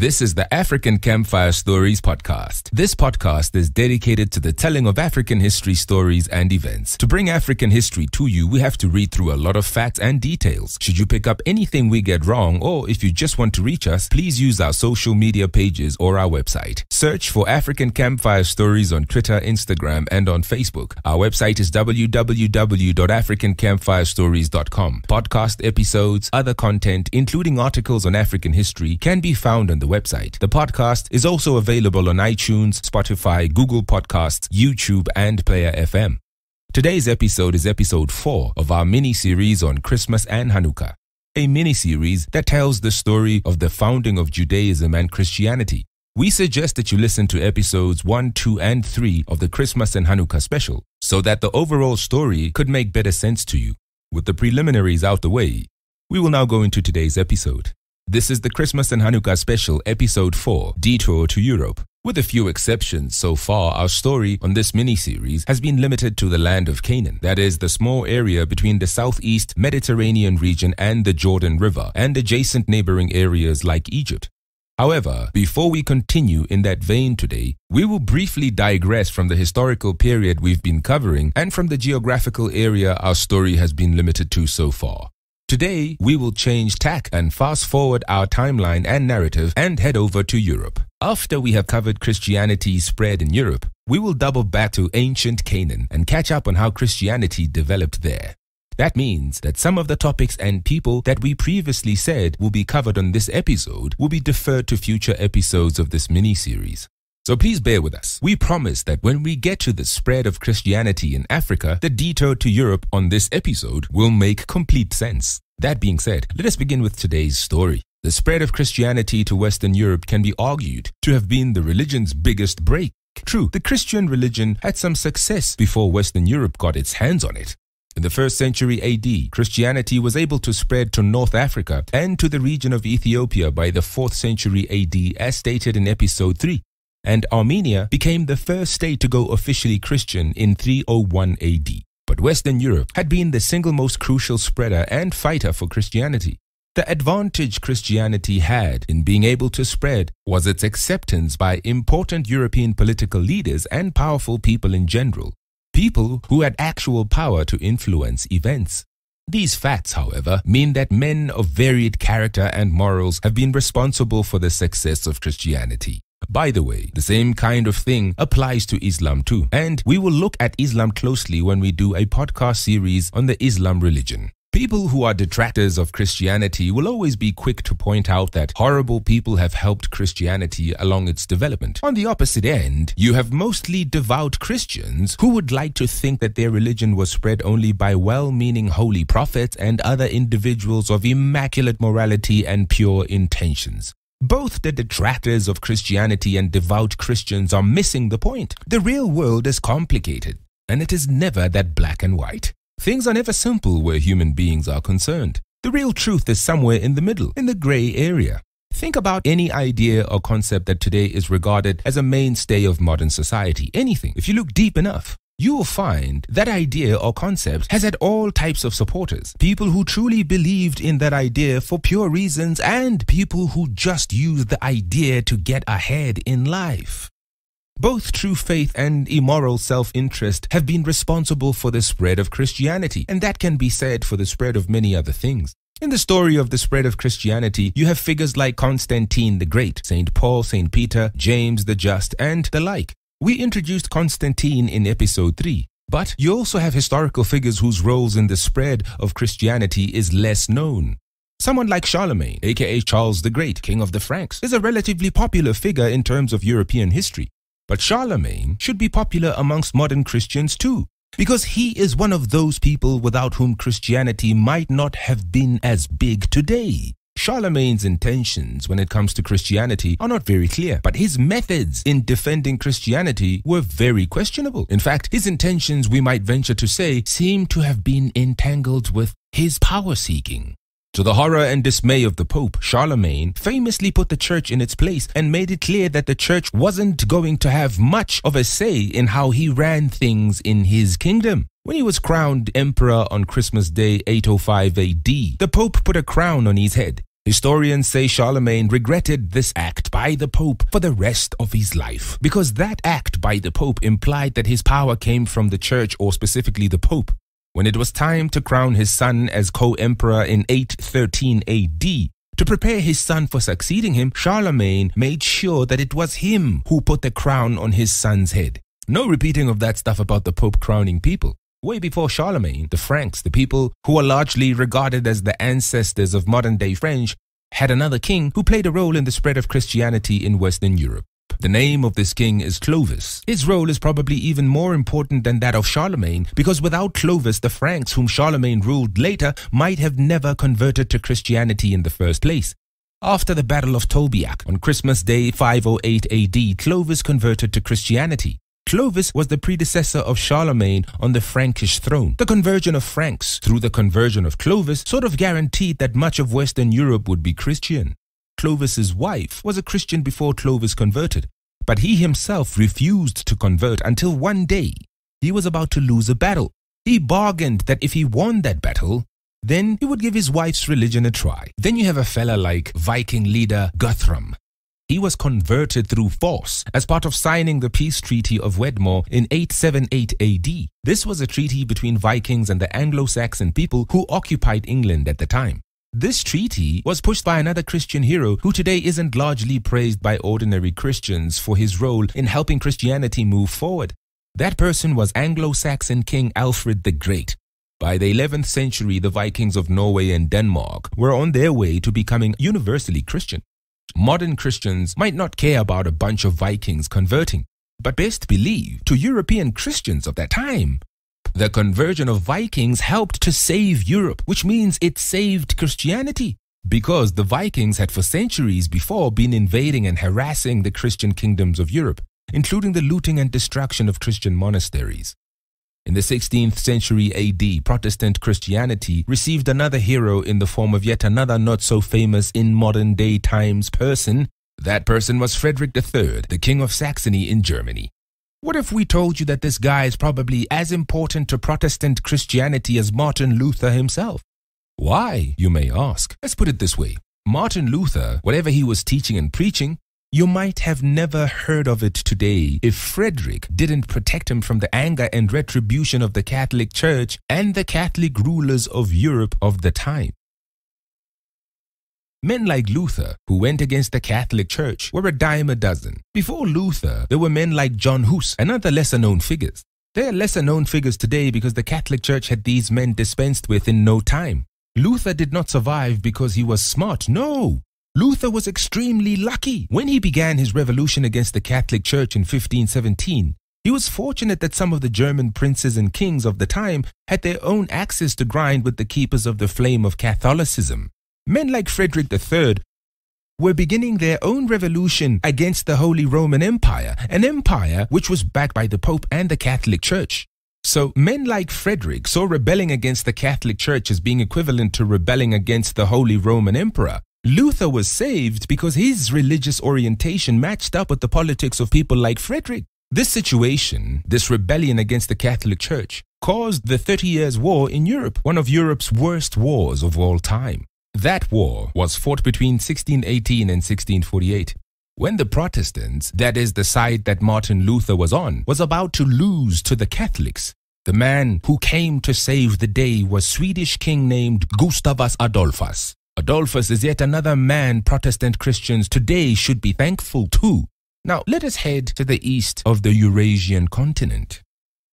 This is the African Campfire Stories podcast. This podcast is dedicated to the telling of African history stories and events. To bring African history to you, we have to read through a lot of facts and details. Should you pick up anything we get wrong, or if you just want to reach us, please use our social media pages or our website. Search for African Campfire Stories on Twitter, Instagram, and on Facebook. Our website is www.africancampfirestories.com. Podcast episodes, other content, including articles on African history, can be found on the website. The podcast is also available on iTunes, Spotify, Google Podcasts, YouTube, and Player FM. Today's episode is episode 4 of our mini-series on Christmas and Hanukkah, a mini-series that tells the story of the founding of Judaism and Christianity. We suggest that you listen to episodes 1, 2, and 3 of the Christmas and Hanukkah special so that the overall story could make better sense to you. With the preliminaries out the way, we will now go into today's episode. This is the Christmas and Hanukkah special, episode 4, Detour to Europe. With a few exceptions, so far our story on this mini-series has been limited to the land of Canaan, that is, the small area between the southeast Mediterranean region and the Jordan River, and adjacent neighboring areas like Egypt. However, before we continue in that vein today, we will briefly digress from the historical period we've been covering and from the geographical area our story has been limited to so far. Today, we will change tack and fast forward our timeline and narrative and head over to Europe. After we have covered Christianity's spread in Europe, we will double back to ancient Canaan and catch up on how Christianity developed there. That means that some of the topics and people that we previously said will be covered on this episode will be deferred to future episodes of this mini-series. So please bear with us. We promise that when we get to the spread of Christianity in Africa, the detour to Europe on this episode will make complete sense. That being said, let us begin with today's story. The spread of Christianity to Western Europe can be argued to have been the religion's biggest break. True, the Christian religion had some success before Western Europe got its hands on it. In the 1st century AD, Christianity was able to spread to North Africa and to the region of Ethiopia by the 4th century AD, as stated in episode 3. And Armenia became the first state to go officially Christian in 301 AD. But Western Europe had been the single most crucial spreader and fighter for Christianity. The advantage Christianity had in being able to spread was its acceptance by important European political leaders and powerful people in general, people who had actual power to influence events. These facts, however, mean that men of varied character and morals have been responsible for the success of Christianity. By the way, the same kind of thing applies to Islam too, and we will look at Islam closely when we do a podcast series on the Islam religion. People who are detractors of Christianity will always be quick to point out that horrible people have helped Christianity along its development. On the opposite end, you have mostly devout Christians who would like to think that their religion was spread only by well-meaning holy prophets and other individuals of immaculate morality and pure intentions. Both the detractors of Christianity and devout Christians are missing the point. The real world is complicated, and it is never that black and white. Things are never simple where human beings are concerned. The real truth is somewhere in the middle, in the gray area. Think about any idea or concept that today is regarded as a mainstay of modern society. Anything. If you look deep enough, you will find that idea or concept has had all types of supporters. People who truly believed in that idea for pure reasons and people who just used the idea to get ahead in life. Both true faith and immoral self-interest have been responsible for the spread of Christianity, and that can be said for the spread of many other things. In the story of the spread of Christianity, you have figures like Constantine the Great, St. Paul, St. Peter, James the Just, and the like. We introduced Constantine in episode 3, but you also have historical figures whose roles in the spread of Christianity is less known. Someone like Charlamagne, aka Charles the Great, King of the Franks, is a relatively popular figure in terms of European history. But Charlamagne should be popular amongst modern Christians too, because he is one of those people without whom Christianity might not have been as big today. Charlemagne's intentions when it comes to Christianity are not very clear, but his methods in defending Christianity were very questionable. In fact, his intentions, we might venture to say, seem to have been entangled with his power-seeking. To the horror and dismay of the Pope, Charlamagne famously put the church in its place and made it clear that the church wasn't going to have much of a say in how he ran things in his kingdom. When he was crowned emperor on Christmas Day 805 AD, the Pope put a crown on his head. Historians say Charlamagne regretted this act by the Pope for the rest of his life, because that act by the Pope implied that his power came from the Church, or specifically the Pope. When it was time to crown his son as co-emperor in 813 AD, to prepare his son for succeeding him, Charlamagne made sure that it was him who put the crown on his son's head. No repeating of that stuff about the Pope crowning people. Way before Charlamagne, the Franks, the people who are largely regarded as the ancestors of modern-day French, had another king who played a role in the spread of Christianity in Western Europe. The name of this king is Clovis. His role is probably even more important than that of Charlamagne, because without Clovis, the Franks whom Charlamagne ruled later might have never converted to Christianity in the first place. After the Battle of Tolbiac, on Christmas Day 508 AD, Clovis converted to Christianity. Clovis was the predecessor of Charlamagne on the Frankish throne. The conversion of Franks through the conversion of Clovis sort of guaranteed that much of Western Europe would be Christian. Clovis's wife was a Christian before Clovis converted, but he himself refused to convert until one day he was about to lose a battle. He bargained that if he won that battle, then he would give his wife's religion a try. Then you have a fella like Viking leader Guthrum. He was converted through force as part of signing the peace treaty of Wedmore in 878 AD. This was a treaty between Vikings and the Anglo-Saxon people who occupied England at the time. This treaty was pushed by another Christian hero who today isn't largely praised by ordinary Christians for his role in helping Christianity move forward. That person was Anglo-Saxon King Alfred the Great. By the 11th century, the Vikings of Norway and Denmark were on their way to becoming universally Christian. Modern Christians might not care about a bunch of Vikings converting, but best believe to European Christians of that time, the conversion of Vikings helped to save Europe, which means it saved Christianity, because the Vikings had for centuries before been invading and harassing the Christian kingdoms of Europe, including the looting and destruction of Christian monasteries. In the 16th century AD, Protestant Christianity received another hero in the form of yet another not-so-famous in modern-day times person. That person was Frederick III, the King of Saxony in Germany. What if we told you that this guy is probably as important to Protestant Christianity as Martin Luther himself? Why, you may ask? Let's put it this way. Martin Luther, whatever he was teaching and preaching, you might have never heard of it today if Frederick didn't protect him from the anger and retribution of the Catholic Church and the Catholic rulers of Europe of the time. Men like Luther, who went against the Catholic Church, were a dime a dozen. Before Luther, there were men like John Hus and other lesser-known figures. They are lesser-known figures today because the Catholic Church had these men dispensed with in no time. Luther did not survive because he was smart. No! Luther was extremely lucky. When he began his revolution against the Catholic Church in 1517, he was fortunate that some of the German princes and kings of the time had their own axes to grind with the keepers of the flame of Catholicism. Men like Frederick III were beginning their own revolution against the Holy Roman Empire, an empire which was backed by the Pope and the Catholic Church. So men like Frederick saw rebelling against the Catholic Church as being equivalent to rebelling against the Holy Roman Emperor. Luther was saved because his religious orientation matched up with the politics of people like Frederick. This situation, this rebellion against the Catholic Church, caused the 30 Years' War in Europe, one of Europe's worst wars of all time. That war was fought between 1618 and 1648. When the Protestants, that is the side that Martin Luther was on, was about to lose to the Catholics, the man who came to save the day was Swedish king named Gustavus Adolphus. Adolphus is yet another man Protestant Christians today should be thankful to. Now, let us head to the east of the Eurasian continent.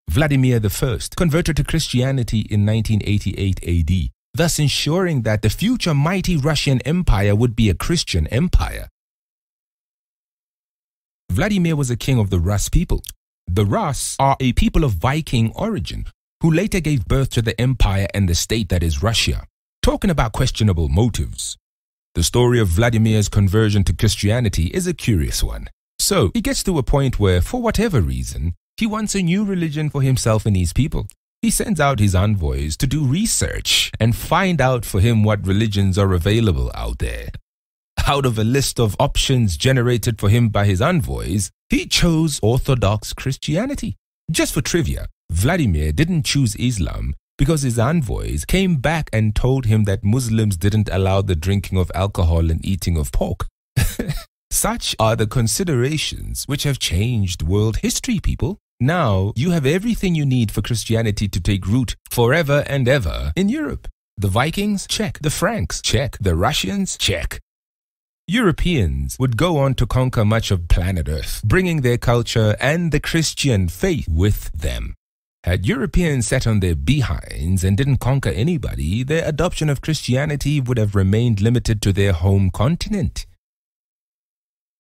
Vladimir I converted to Christianity in 1988 AD, thus ensuring that the future mighty Russian Empire would be a Christian empire. Vladimir was a king of the Rus people. The Rus are a people of Viking origin who later gave birth to the empire and the state that is Russia. Talking about questionable motives, the story of Vladimir's conversion to Christianity is a curious one. So, he gets to a point where, for whatever reason, he wants a new religion for himself and his people. He sends out his envoys to do research and find out for him what religions are available out there. Out of a list of options generated for him by his envoys, he chose Orthodox Christianity. Just for trivia, Vladimir didn't choose Islam because his envoys came back and told him that Muslims didn't allow the drinking of alcohol and eating of pork. Such are the considerations which have changed world history, people. Now you have everything you need for Christianity to take root forever and ever in Europe. The Vikings? Check. The Franks? Check. The Russians? Check. Europeans would go on to conquer much of planet Earth, bringing their culture and the Christian faith with them. Had Europeans sat on their behinds and didn't conquer anybody, their adoption of Christianity would have remained limited to their home continent.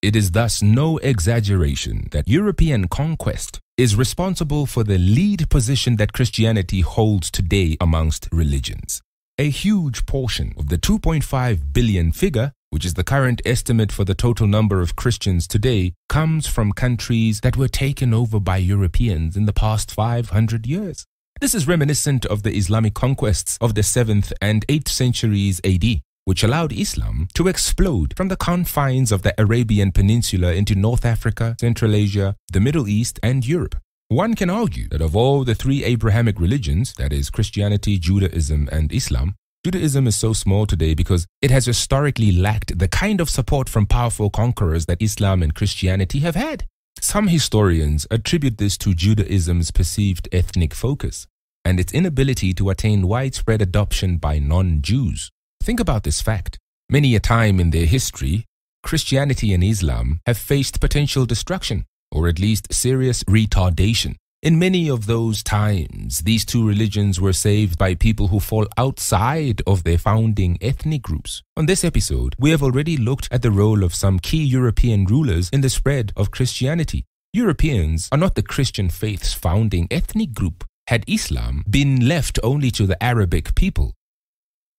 It is thus no exaggeration that European conquest is responsible for the lead position that Christianity holds today amongst religions. A huge portion of the 2.5 billion figure, which is the current estimate for the total number of Christians today, comes from countries that were taken over by Europeans in the past 500 years. This is reminiscent of the Islamic conquests of the 7th and 8th centuries AD, which allowed Islam to explode from the confines of the Arabian Peninsula into North Africa, Central Asia, the Middle East, and Europe. One can argue that of all the three Abrahamic religions, that is Christianity, Judaism, and Islam, Judaism is so small today because it has historically lacked the kind of support from powerful conquerors that Islam and Christianity have had. Some historians attribute this to Judaism's perceived ethnic focus and its inability to attain widespread adoption by non-Jews. Think about this fact. Many a time in their history, Christianity and Islam have faced potential destruction, or at least serious retardation. In many of those times, these two religions were saved by people who fall outside of their founding ethnic groups. On this episode, we have already looked at the role of some key European rulers in the spread of Christianity. Europeans are not the Christian faith's founding ethnic group. Had Islam been left only to the Arabic people,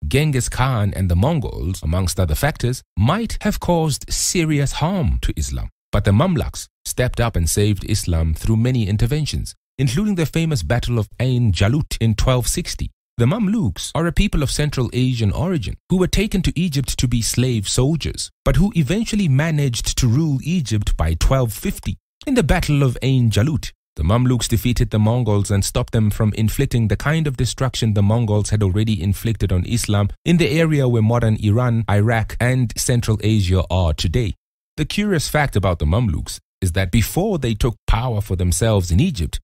Genghis Khan and the Mongols, amongst other factors, might have caused serious harm to Islam. But the Mamluks stepped up and saved Islam through many interventions, including the famous Battle of Ain Jalut in 1260. The Mamluks are a people of Central Asian origin who were taken to Egypt to be slave soldiers, but who eventually managed to rule Egypt by 1250. In the Battle of Ain Jalut, the Mamluks defeated the Mongols and stopped them from inflicting the kind of destruction the Mongols had already inflicted on Islam in the area where modern Iran, Iraq, and Central Asia are today. The curious fact about the Mamluks is that before they took power for themselves in Egypt,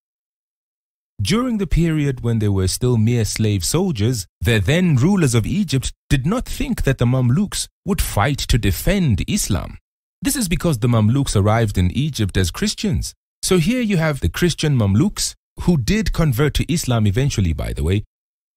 during the period when they were still mere slave soldiers, the then rulers of Egypt did not think that the Mamluks would fight to defend Islam. This is because the Mamluks arrived in Egypt as Christians. So here you have the Christian Mamluks, who did convert to Islam eventually, by the way,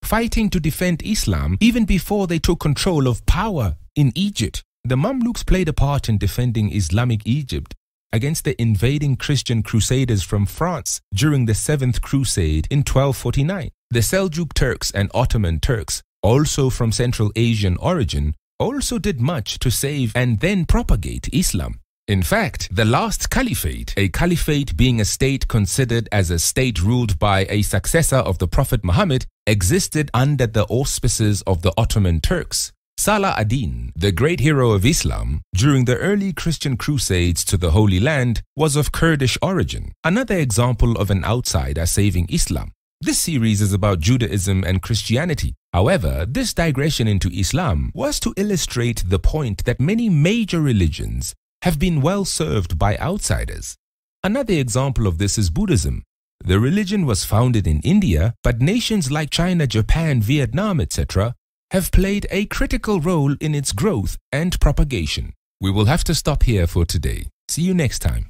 fighting to defend Islam even before they took control of power in Egypt. The Mamluks played a part in defending Islamic Egypt against the invading Christian crusaders from France during the 7th Crusade in 1249. The Seljuk Turks and Ottoman Turks, also from Central Asian origin, also did much to save and then propagate Islam. In fact, the last caliphate, a caliphate being a state considered as a state ruled by a successor of the Prophet Muhammad, existed under the auspices of the Ottoman Turks. Salah ad-Din, the great hero of Islam, during the early Christian crusades to the Holy Land, was of Kurdish origin, another example of an outsider saving Islam. This series is about Judaism and Christianity. However, this digression into Islam was to illustrate the point that many major religions have been well served by outsiders. Another example of this is Buddhism. The religion was founded in India, but nations like China, Japan, Vietnam, etc. have played a critical role in its growth and propagation. We will have to stop here for today. See you next time.